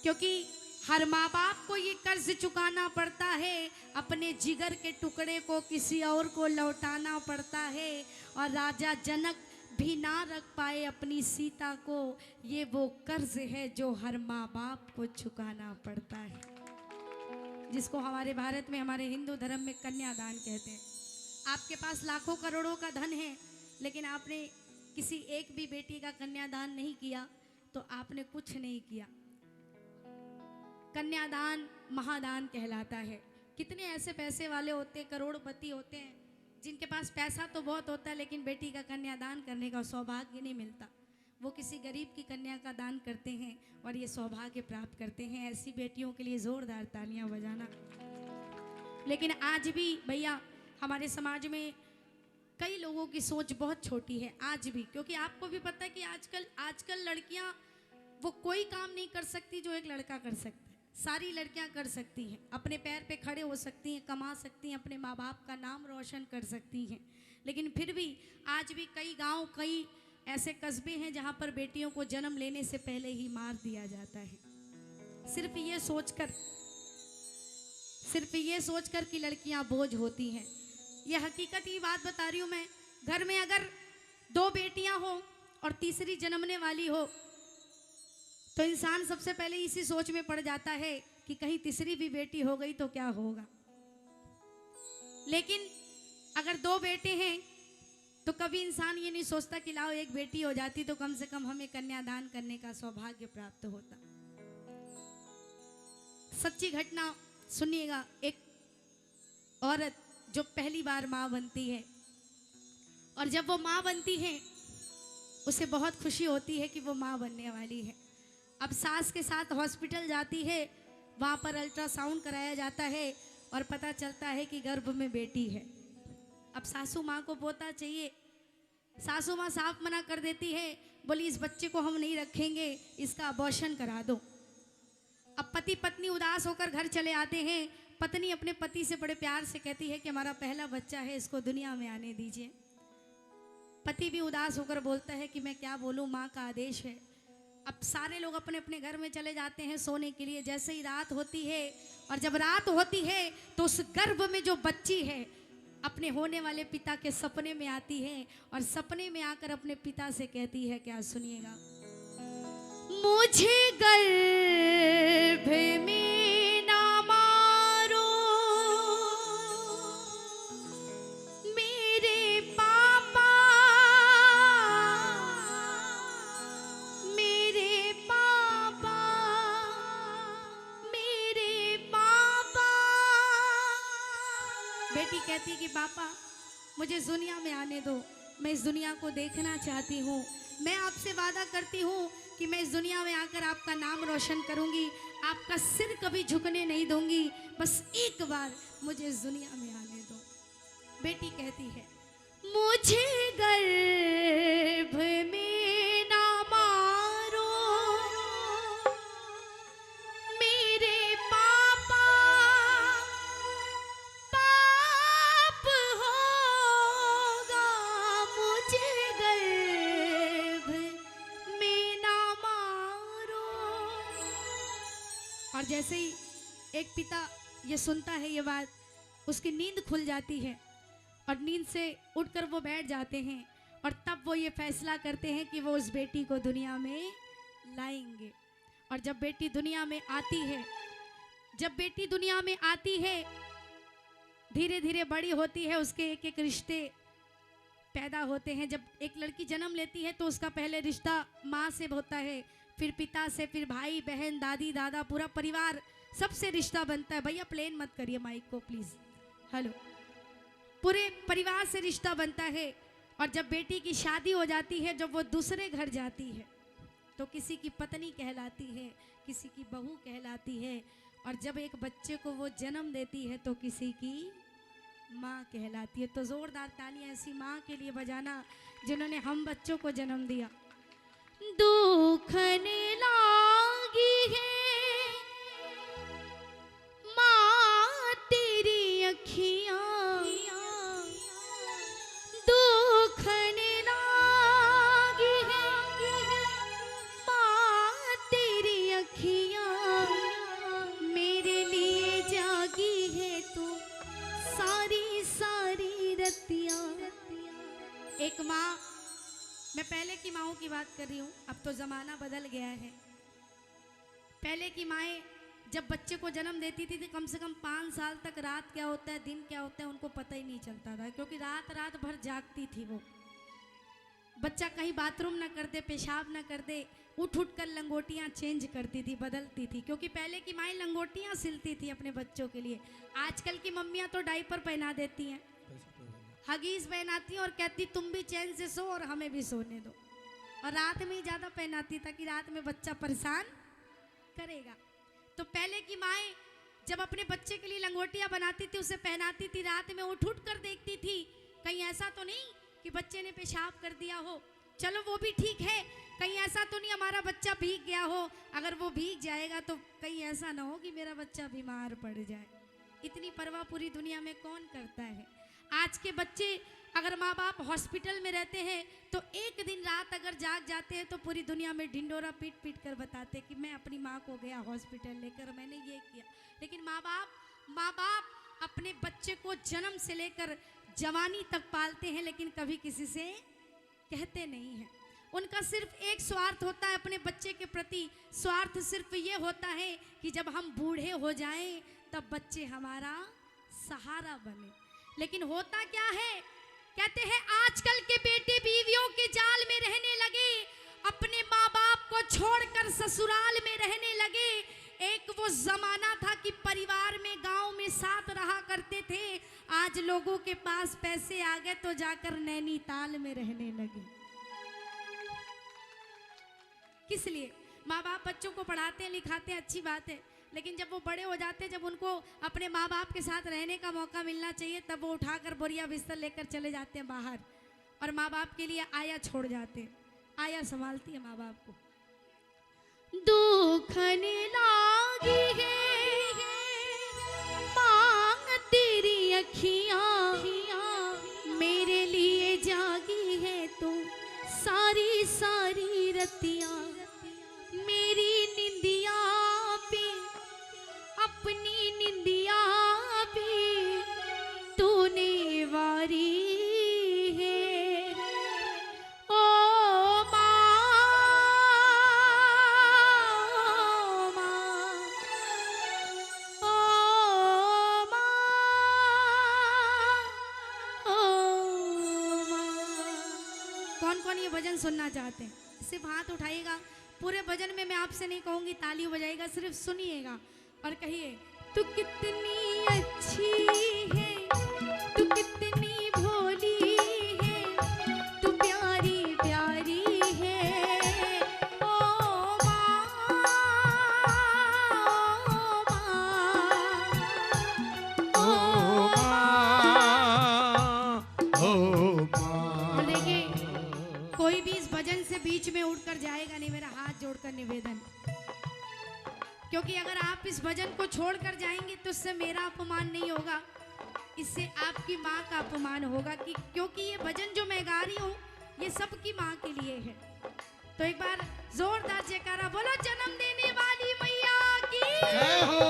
क्योंकि हर माँ बाप को ये कर्ज चुकाना पड़ता है, अपने जिगर के टुकड़े को किसी और को लौटाना पड़ता है। और राजा जनक भी ना रख पाए अपनी सीता को, ये वो कर्ज है जो हर माँ बाप को चुकाना पड़ता है, जिसको हमारे भारत में, हमारे हिंदू धर्म में कन्यादान कहते हैं। आपके पास लाखों करोड़ों का धन है, लेकिन आपने किसी एक भी बेटी का कन्यादान नहीं किया तो आपने कुछ नहीं किया। कन्यादान महादान कहलाता है। कितने ऐसे पैसे वाले होते हैं, करोड़पति होते हैं, जिनके पास पैसा तो बहुत होता है लेकिन बेटी का कन्यादान करने का सौभाग्य नहीं मिलता। वो किसी गरीब की कन्या का दान करते हैं और ये सौभाग्य प्राप्त करते हैं। ऐसी बेटियों के लिए जोरदार तालियां बजाना। लेकिन आज भी भैया हमारे समाज में कई लोगों की सोच बहुत छोटी है आज भी, क्योंकि आपको भी पता है कि आजकल लड़कियां वो कोई काम नहीं कर सकती जो एक लड़का कर सकता है। सारी लड़कियां कर सकती हैं, अपने पैर पे खड़े हो सकती हैं, कमा सकती हैं, अपने माँ बाप का नाम रोशन कर सकती हैं। लेकिन फिर भी आज भी कई गांव, कई ऐसे कस्बे हैं जहां पर बेटियों को जन्म लेने से पहले ही मार दिया जाता है, सिर्फ ये सोचकर कि लड़कियां बोझ होती हैं। ये हकीकत की बात बता रही हूँ मैं। घर में अगर दो बेटियां हो और तीसरी जन्मने वाली हो तो इंसान सबसे पहले इसी सोच में पड़ जाता है कि कहीं तीसरी भी बेटी हो गई तो क्या होगा। लेकिन अगर दो बेटे हैं तो कभी इंसान ये नहीं सोचता कि लाओ एक बेटी हो जाती तो कम से कम हमें कन्यादान करने का सौभाग्य प्राप्त होता। सच्ची घटना सुनिएगा। एक औरत जो पहली बार माँ बनती है और जब वो माँ बनती है उसे बहुत खुशी होती है कि वो माँ बनने वाली है। अब सास के साथ हॉस्पिटल जाती है, वहाँ पर अल्ट्रासाउंड कराया जाता है और पता चलता है कि गर्भ में बेटी है। अब सासू माँ को पोता चाहिए, सासू माँ साफ मना कर देती है, बोली इस बच्चे को हम नहीं रखेंगे, इसका अबॉर्शन करा दो। अब पति पत्नी उदास होकर घर चले आते हैं। पत्नी अपने पति से बड़े प्यार से कहती है कि हमारा पहला बच्चा है, इसको दुनिया में आने दीजिए। पति भी उदास होकर बोलता है कि मैं क्या बोलूँ, माँ का आदेश है। अब सारे लोग अपने अपने घर में चले जाते हैं सोने के लिए। जैसे ही रात होती है, और जब रात होती है तो उस गर्भ में जो बच्ची है अपने होने वाले पिता के सपने में आती है और सपने में आकर अपने पिता से कहती है, क्या सुनिएगा, मुझे गर्भ में ना मारो मेरे पापा, मेरे पापा, मेरे पापा। बेटी कहती है कि पापा मुझे इस दुनिया में आने दो, मैं इस दुनिया को देखना चाहती हूँ। मैं आपसे वादा करती हूँ कि मैं इस दुनिया में आकर आपका नाम रोशन करूंगी, आपका सिर कभी झुकने नहीं दूंगी, बस एक बार मुझे इस दुनिया में आने दो। बेटी कहती है, मुझे गर्भ में ना मारो मेरे पापा, पाप होगा मुझे गर्भ में ना मारो। और जैसे ही एक पिता ये सुनता है ये बात, उसकी नींद खुल जाती है और नींद से उठकर वो बैठ जाते हैं और तब वो ये फैसला करते हैं कि वो उस बेटी को दुनिया में लाएंगे। और जब बेटी दुनिया में आती है, जब बेटी दुनिया में आती है, धीरे धीरे बड़ी होती है, उसके एक एक रिश्ते पैदा होते हैं। जब एक लड़की जन्म लेती है तो उसका पहले रिश्ता माँ से होता है, फिर पिता से, फिर भाई बहन, दादी दादा, पूरा परिवार, सबसे रिश्ता बनता है। भैया प्लेन मत करिए माइक को प्लीज़, हेलो। पूरे परिवार से रिश्ता बनता है। और जब बेटी की शादी हो जाती है, जब वो दूसरे घर जाती है तो किसी की पत्नी कहलाती है, किसी की बहू कहलाती है। और जब एक बच्चे को वो जन्म देती है तो किसी की माँ कहलाती है। तो ज़ोरदार तालियां ऐसी माँ के लिए बजाना जिन्होंने हम बच्चों को जन्म दिया। दुखने लागी है माँ तेरी अखियाँ, दुखने लागी है माँ तेरी अखियाँ, मेरे लिए जागी है तू सारी सारी रतियाँ। एक माँ, मैं पहले की माँओं की बात कर रही हूँ, अब तो ज़माना बदल गया है। पहले की माएँ जब बच्चे को जन्म देती थी तो कम से कम 5 साल तक रात क्या होता है, दिन क्या होता है, उनको पता ही नहीं चलता था, क्योंकि रात रात भर जागती थी वो। बच्चा कहीं बाथरूम ना कर दे, पेशाब ना कर दे, उठ उठ कर लंगोटियाँ चेंज करती थी, बदलती थी, क्योंकि पहले की माएँ लंगोटियाँ सिलती थी अपने बच्चों के लिए। आजकल की मम्मियाँ तो डायपर पहना देती हैं, हगीज पहनाती हैं और कहती तुम भी चैन से सो और हमें भी सोने दो। और रात में ही ज़्यादा पहनाती ताकि रात में बच्चा परेशान करेगा। तो पहले की माएँ जब अपने बच्चे के लिए लंगोटियाँ बनाती थी, उसे पहनाती थी, रात में उठ उठ कर देखती थी कहीं ऐसा तो नहीं कि बच्चे ने पेशाब कर दिया हो, चलो वो भी ठीक है, कहीं ऐसा तो नहीं हमारा बच्चा भीग गया हो, अगर वो भीग जाएगा तो कहीं ऐसा ना हो कि मेरा बच्चा बीमार पड़ जाए। इतनी परवाह पूरी दुनिया में कौन करता है। आज के बच्चे अगर माँ बाप हॉस्पिटल में रहते हैं तो एक दिन रात अगर जाग जाते हैं तो पूरी दुनिया में ढिंडोरा पीट पीट कर बताते कि मैं अपनी माँ को गया हॉस्पिटल लेकर, मैंने ये किया। लेकिन माँ बाप अपने बच्चे को जन्म से लेकर जवानी तक पालते हैं, लेकिन कभी किसी से कहते नहीं हैं। उनका सिर्फ एक स्वार्थ होता है अपने बच्चे के प्रति, स्वार्थ सिर्फ ये होता है कि जब हम बूढ़े हो जाएं तब बच्चे हमारा सहारा बने। लेकिन होता क्या है, कहते हैं आजकल के बेटे बीवियों के जाल में रहने लगे, अपने माँ बाप को छोड़कर ससुराल में रहने लगे। एक वो जमाना था कि परिवार में गांव में साथ रहा करते थे, आज लोगों के पास पैसे आ गए तो जाकर नैनीताल में रहने लगे। किस लिए? माँ बाप बच्चों को पढ़ाते हैं लिखाते हैं, अच्छी बात है, लेकिन जब वो बड़े हो जाते हैं, जब उनको अपने माँ बाप के साथ रहने का मौका मिलना चाहिए, तब वो उठाकर बोरिया बिस्तर लेकर चले जाते हैं बाहर और माँ बाप के लिए आया छोड़ जाते हैं। आया संभालती है माँ बाप को। दुखने लागी है मांग तेरी अखियाँ, मेरे लिए जागी है तू सारी सारी रतियाँ, मेरी निंदिया पे अपनी निंदिया पे तूने वारी है। ओ माँ, ओ माँ, ओ माँ। कौन कौन ये भजन सुनना चाहते हैं? सिर्फ हाथ उठाइएगा। पूरे भजन में मैं आपसे नहीं कहूँगी ताली बजाइएगा, सिर्फ सुनिएगा और कहिए तू कितनी अच्छी है, तू कितनी भोली है, तू प्यारी प्यारी है। ओ माँ, ओ माँ, ओ माँ। और देखिए कोई भी इस भजन से बीच में उठकर जाएगा नहीं, मेरा हाथ जोड़कर निवेदन, क्योंकि अगर आप इस भजन को छोड़कर जाएंगे तो इससे मेरा अपमान नहीं होगा, इससे आपकी माँ का अपमान होगा, कि क्योंकि ये भजन जो मैं गा रही हूँ ये सबकी माँ के लिए है। तो एक बार जोरदार जयकारा बोलो जन्म देने वाली मैया की जय हो।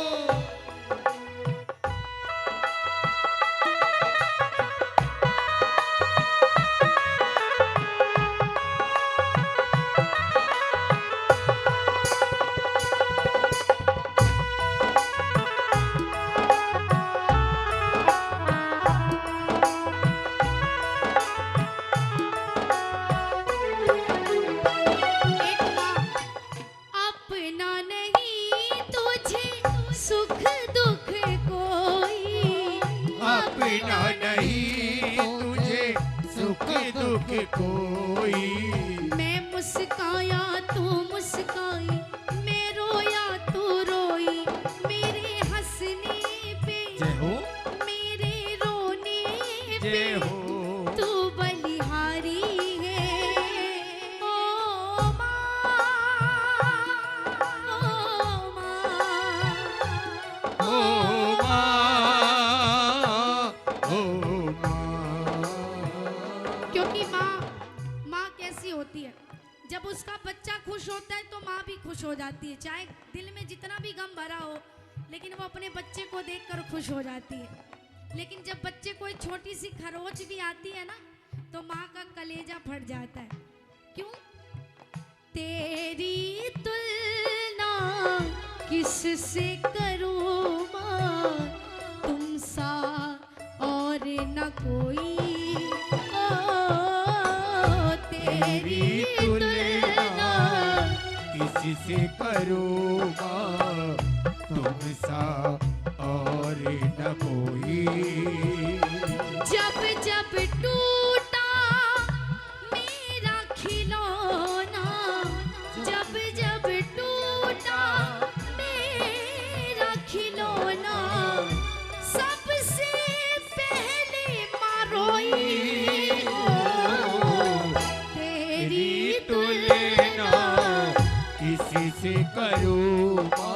दुख कोई। मैं मुस्काया तू मुस्काई, मैं रोया तू रोई, मेरे हंसने पे जय हो मेरे रोने पे जय हो। तू बलिहारी है। ओ माँ, ओ माँ, ओ माँ। क्योंकि माँ कैसी होती है, जब उसका बच्चा खुश होता है तो माँ भी खुश हो जाती है। चाहे दिल में जितना भी गम भरा हो, लेकिन वो अपने बच्चे को देखकर खुश हो जाती है। लेकिन जब बच्चे कोई छोटी सी खरोच भी आती है ना, तो माँ का कलेजा फट जाता है। क्यों? तेरी तुलना किससे करूँ माँ, तुम सा और न कोई। ओ तेरी तुलना किसी से करूँगा तुम सा और न कोई। जब जब टूटा मेरा खिलौना, जब जब टूटा मेरा खिलौना, सबसे पहले माँ रोई। तेरी तुलना किसी से करूँगा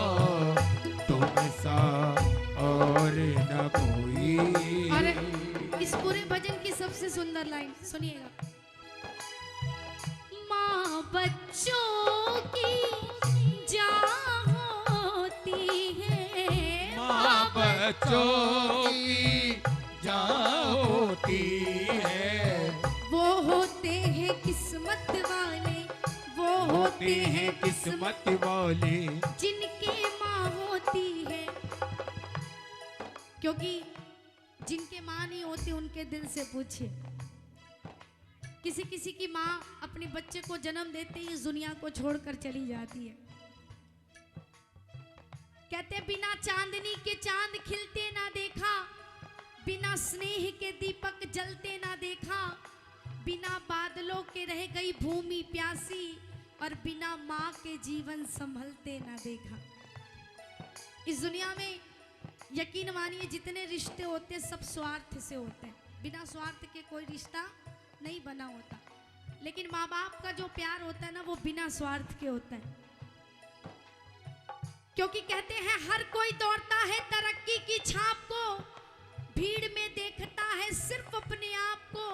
तुम सा और न कोई। और इस पूरे भजन की सबसे सुंदर लाइन सुनिएगा। माँ बच्चों की जान होती है, माँ बच्चों की जान होती है। वो होते हैं किस्मत वाले, वो होते हैं किस्मत वाले। जिनके माँ होती है। क्योंकि जिनके माँ नहीं होती उनके दिल से पूछिए। किसी किसी की माँ अपने बच्चे को जन्म देते ही इस दुनिया को छोड़कर चली जाती है। कहते बिना चांदनी के चांद खिलते ना देखा, बिना स्नेह के दीपक जलते ना देखा, बिना बादलों के रह गई भूमि प्यासी, और बिना माँ के जीवन संभलते ना देखा। इस दुनिया में यकीन मानिए जितने रिश्ते होते हैं सब स्वार्थ से होते हैं। बिना स्वार्थ के कोई रिश्ता नहीं बना होता। लेकिन माँ बाप का जो प्यार होता है ना, वो बिना स्वार्थ के होता है। क्योंकि कहते हैं हर कोई दौड़ता है तरक्की की छाप को, भीड़ में देखता है सिर्फ अपने आप को।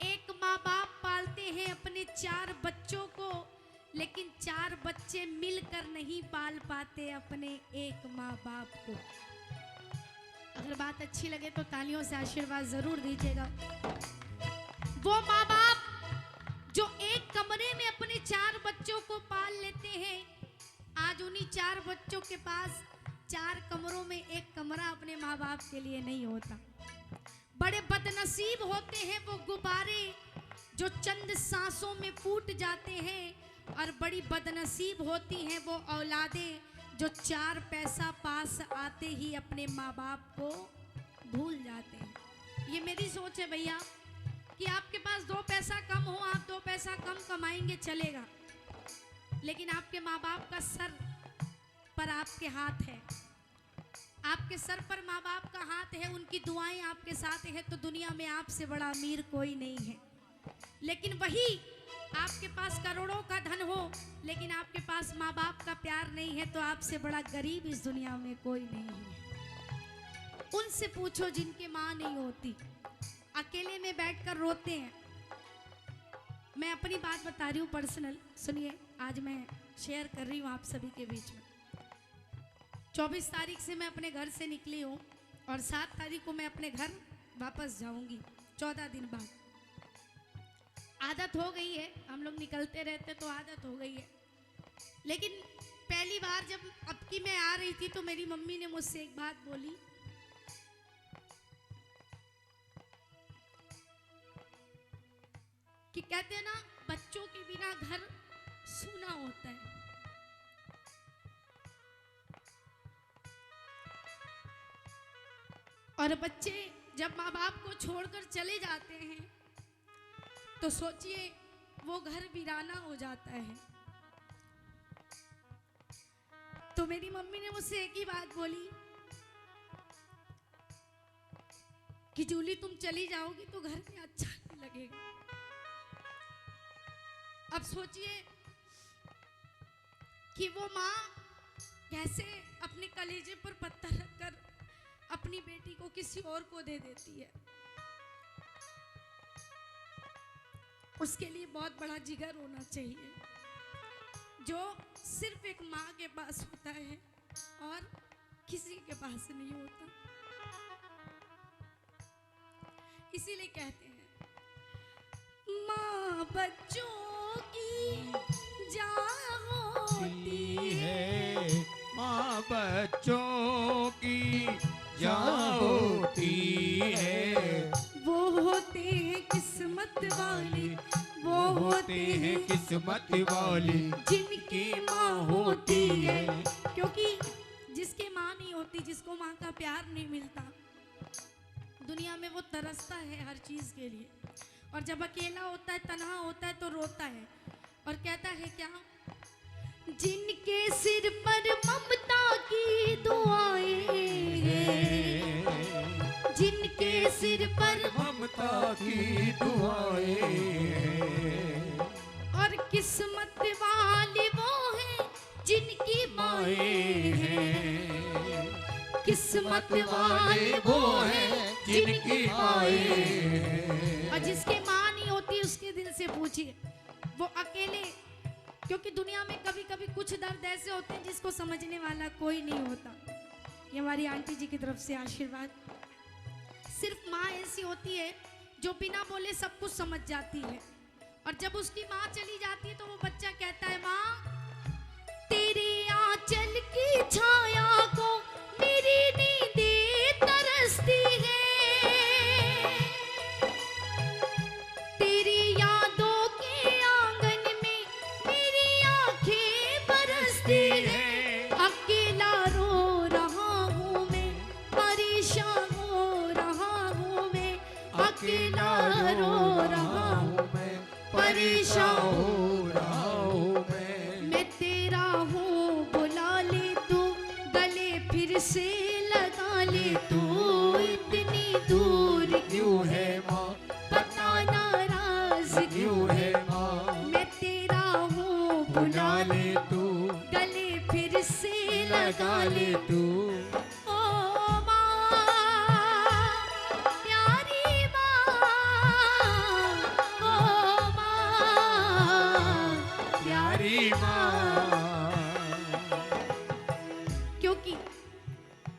एक माँ बाप पालते हैं अपने 4 बच्चों को, लेकिन 4 बच्चे मिलकर नहीं पाल पाते अपने एक माँ बाप को। अगर बात अच्छी लगे तो तालियों से आशीर्वाद जरूर दीजिएगा। वो माँ बाप जो एक कमरे में अपने 4 बच्चों को पाल लेते हैं, आज उन्हीं 4 बच्चों के पास 4 कमरों में एक कमरा अपने माँ बाप के लिए नहीं होता। बड़े बदनसीब होते हैं वो गुब्बारे जो चंद सांसों में फूट जाते हैं, और बड़ी बदनसीब होती हैं वो औलादें जो 4 पैसा पास आते ही अपने माँ बाप को भूल जाते हैं। ये मेरी सोच है भैया कि आपके पास 2 पैसा कम हो, आप 2 पैसा कम कमाएंगे चलेगा, लेकिन आपके माँ बाप का सर पर आपके हाथ है। आपके सर पर माँ बाप का हाथ है, उनकी दुआएं आपके साथ है, तो दुनिया में आपसे बड़ा अमीर कोई नहीं है। लेकिन वही आपके पास करोड़ों का धन हो, लेकिन आपके पास माँ बाप का प्यार नहीं है, तो आपसे बड़ा गरीब इस दुनिया में कोई नहीं है। उनसे पूछो जिनके माँ नहीं होती, अकेले में बैठकर रोते हैं। मैं अपनी बात बता रही हूँ पर्सनल, सुनिए। आज मैं शेयर कर रही हूँ आप सभी के बीच में। 24 तारीख से मैं अपने घर से निकली हूँ और 7 तारीख को मैं अपने घर वापस जाऊँगी, 14 दिन बाद। आदत हो गई है, हम लोग निकलते रहते तो आदत हो गई है। लेकिन पहली बार जब अब की मैं आ रही थी तो मेरी मम्मी ने मुझसे एक बात बोली कि कहते हैं ना, बच्चों के बिना घर सूना होता है। और बच्चे जब माँ बाप को छोड़कर चले जाते हैं तो सोचिए वो घर वीराना हो जाता है। तो मेरी मम्मी ने मुझसे एक ही बात बोली कि जूली तुम चली जाओगी तो घर में अच्छा नहीं लगेगा। अब सोचिए कि वो माँ कैसे अपने कलेजे पर पत्थर रखकर अपनी बेटी को किसी और को दे देती है। उसके लिए बहुत बड़ा जिगर होना चाहिए जो सिर्फ एक माँ के पास होता है और किसी के पास नहीं होता। इसीलिए कहते हैं माँ बच्चों की जान होती है, माँ बच्चों की जान होती है। वो होते हैं किस्मत वाले, वो होते हैं किस्मत वाली जिनकी माँ होती है। क्योंकि जिसके माँ नहीं होती, जिसको माँ का प्यार नहीं मिलता, दुनिया में वो तरसता है हर चीज के लिए। और जब अकेला होता है, तन्हा होता है तो रोता है और कहता है क्या, जिनके सिर पर ममता की दुआएं हैं, जिनके सिर पर ममता की दुआएं और किस्मत वाले वो हैं जिनकी माएं हैं, किस्मत वाले वो हैं जिनकी माएं। और जिसकी माँ नहीं होती उसके दिल से पूछिए, वो अकेले, क्योंकि दुनिया में कभी कभी कुछ दर्द ऐसे होते हैं जिसको समझने वाला कोई नहीं होता। ये हमारी आंटी जी की तरफ से आशीर्वाद। सिर्फ माँ ऐसी होती है जो बिना बोले सब कुछ समझ जाती है। और जब उसकी माँ चली जाती है तो वो बच्चा कहता है, माँ तेरे आंचल की छाया को मेरी नींदें तरसती है, तेरी यादों के आंगन में मेरी आंखें बरसती है। अकेला रो रहा हूँ मैं, परेशान हो रहा हूँ मैं, अकेला रो रहा हूँ मैं, परेशान हो रहा हूँ मैं तेरा हूँ बुला ले तू, गले फिर से लगा ले तू, इतनी दूर क्यों है माँ, पता नाराज क्यों है माँ, मैं तेरा हूँ बुला ले तू, गले फिर से लगा ले तू। ओ माँ प्यारी माँ, ओ माँ प्यारी माँ। क्योंकि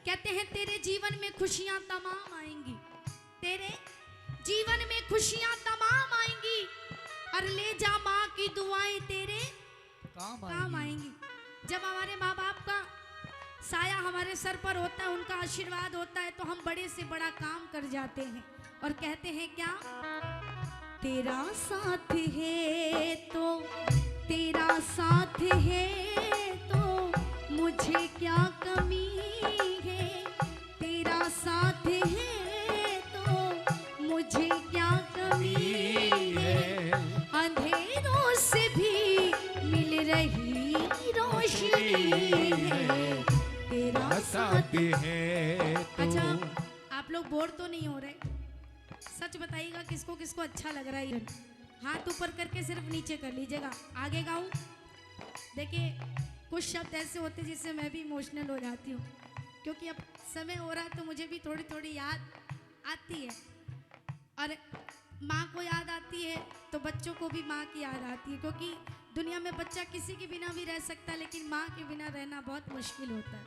कहते हैं तेरे जीवन में खुशियां तमाम आएंगी, तेरे जीवन में खुशियां तमाम आएंगी, और ले जा माँ की दुआएं तेरे काम आएंगी। जब हमारे माँ बाप का साया हमारे सर पर होता है, उनका आशीर्वाद होता है, तो हम बड़े से बड़ा काम कर जाते हैं और कहते हैं क्या, तेरा साथ है तो, तेरा साथ है तो मुझे क्या कमी है, तेरा साथ है तो मुझे क्या कमी है, अंधेरों से भी मिल रही रोशनी है, तेरा साथ है तो। अच्छा, आप लोग बोर तो नहीं हो रहे? सच बताइएगा किसको किसको अच्छा लग रहा है। हाथ ऊपर करके सिर्फ नीचे कर लीजिएगा। आगे गाऊं? देखिए कुछ शब्द ऐसे होते हैं जिससे मैं भी इमोशनल हो जाती हूँ, क्योंकि अब समय हो रहा है तो मुझे भी थोड़ी थोड़ी याद आती है। और माँ को याद आती है तो बच्चों को भी माँ की याद आती है, क्योंकि दुनिया में बच्चा किसी के बिना भी रह सकता है, लेकिन माँ के बिना रहना बहुत मुश्किल होता है।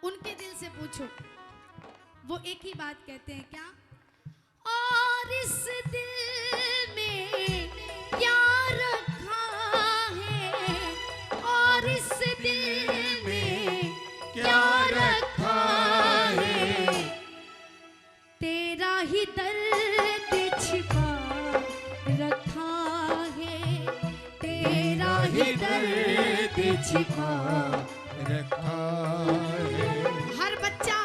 उनके दिल से पूछो, वो एक ही बात कहते हैं क्या, और इस दिल में क्या रखा है, और इस दिल में क्या रखा है, तेरा ही दर्द छिपा रखा है, तेरा ही दर्द छिपा रखा है। हर बच्चा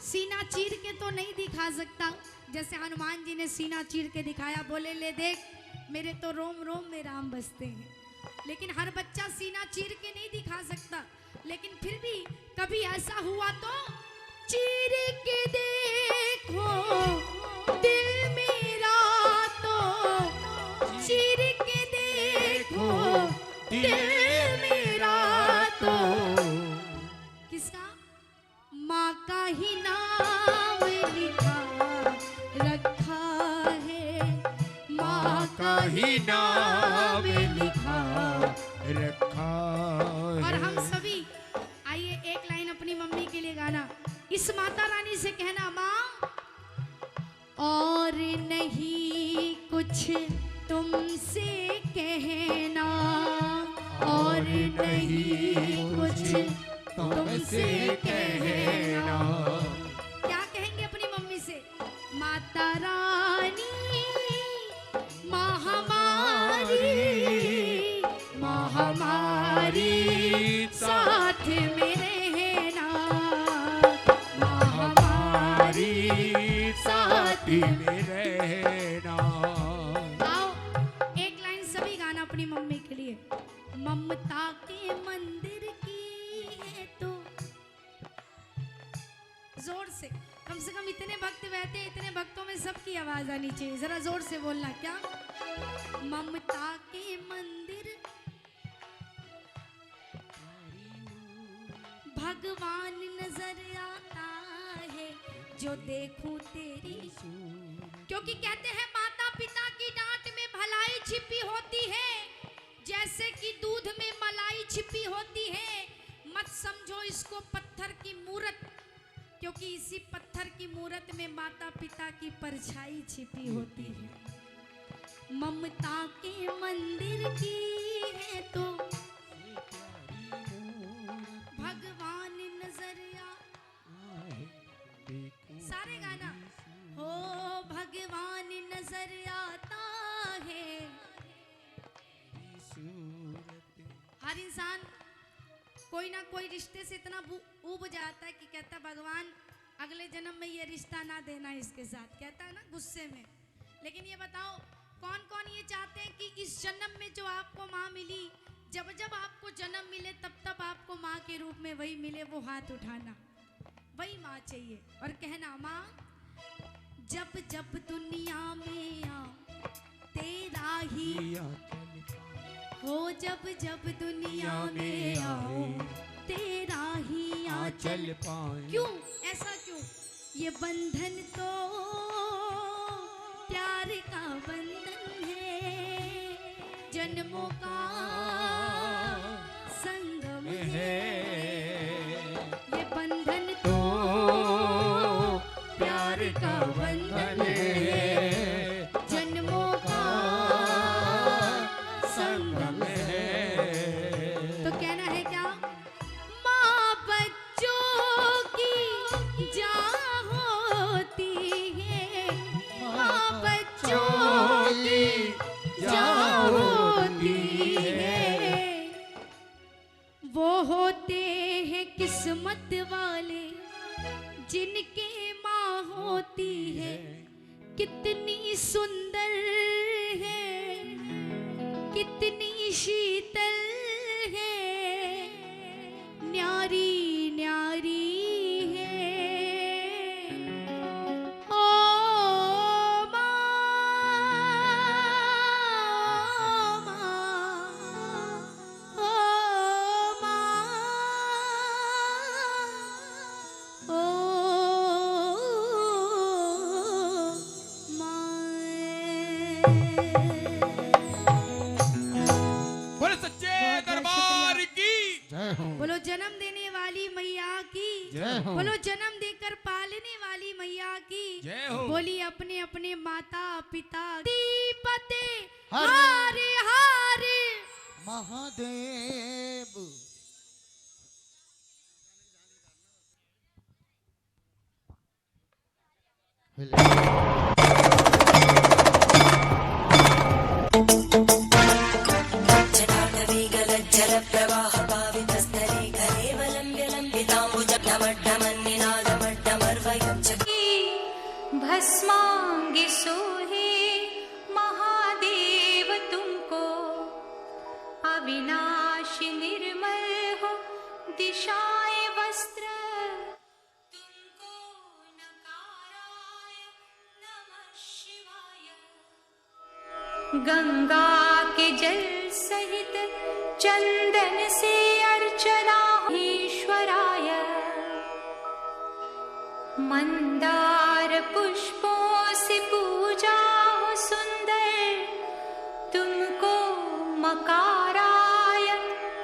सीना चीर के तो नहीं दिखा सकता, जैसे हनुमान जी ने सीना चीर के दिखाया, बोले ले देख मेरे तो रोम रोम में राम बसते हैं। लेकिन हर बच्चा सीना चीर के नहीं दिखा सकता, लेकिन फिर भी कभी ऐसा हुआ तो चीर के देखो दिल मेरा, तो चीर के देखो दिल मेरा, तो किसका? माँ का ही नाम लिखा रखा है, माँ का ही नाम लिखा रखा है। और हम सभी आइए एक लाइन अपनी मम्मी के लिए गाना, इस माता रानी से कहना, माँ और नहीं कुछ तुमसे कहना, और नहीं कुछ तुमसे कहना। क्या कहेंगे अपनी मम्मी से? माता रानी माँ हमारी, माँ हमारी साथ में रहना, माँ हमारी साथ में रहना। आओ एक लाइन सभी गाना अपनी मम्मी के लिए। ममता के मंदिर की है तो जोर से कम इतने भक्त बैठे हैं, इतने भक्तों में सबकी आवाज आनी चाहिए, जरा जोर से बोलना। क्या? ममता के मंदिर भगवान नजर आता है जो देखूं तेरी, क्योंकि कहते हैं माता पिता की डांट में भलाई छिपी होती है, जैसे कि दूध में मलाई छिपी होती है। मत समझो इसको पत्थर की मूरत, क्योंकि इसी पत्थर की मूरत में माता पिता की परछाई छिपी होती है। ममता के मंदिर की है तो भगवान नजर सारे गाना हो, भगवान नजर आता है। हर इंसान कोई ना कोई रिश्ते से इतना ऊब जाता है कि कहता है भगवान अगले जन्म में ये रिश्ता ना देना इसके साथ, कहता है ना गुस्से में। लेकिन ये बताओ कौन कौन ये चाहते हैं कि इस जन्म में जो आपको माँ मिली, जब जब आपको जन्म मिले तब तब आपको माँ के रूप में वही मिले, वो हाथ उठाना, वही माँ चाहिए और कहना, माँ जब जब दुनिया में आऊं तेरा ही हो, जब जब दुनिया में आओ तेरा ही आंचल पाए। क्यों ऐसा क्यों? ये बंधन तो प्यार का बंधन है, जन्मों का संगम है। ये बंधन तो प्यार का बंधन है, जन्मों का संगम है। तो कहना है क्या? माँ बच्चों की जान होती है, माँ बच्चों की जान होती है। वो होते हैं किस्मत वाले जिनके माँ होती है, कितनी सुंदर है, कितनी शीतल है, न्यारी न्यारी है। ओ माँ, ओ माँ, ओ बोले सच्चे दरबार की जय हो, बोलो जन्म देने वाली मैया की जय हो, बोलो जन्म देकर पालने वाली मैया की जय हो। बोली अपने अपने माता पिता पते हरे हारे हारे महादेव। भस्मा गंगा के जल सहित चंदन से अर्चना ईश्वराय, मंदार पुष्पों से पूजा हो सुंदर तुमको मकाराय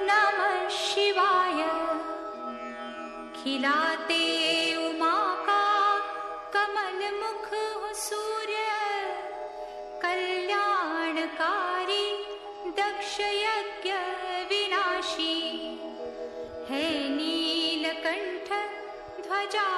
नमः शिवाय। खिलाते उमा का कमल मुख हो सूर्य, कल्याणकारी दक्ष यज्ञ विनाशी है नीलकंठ ध्वजा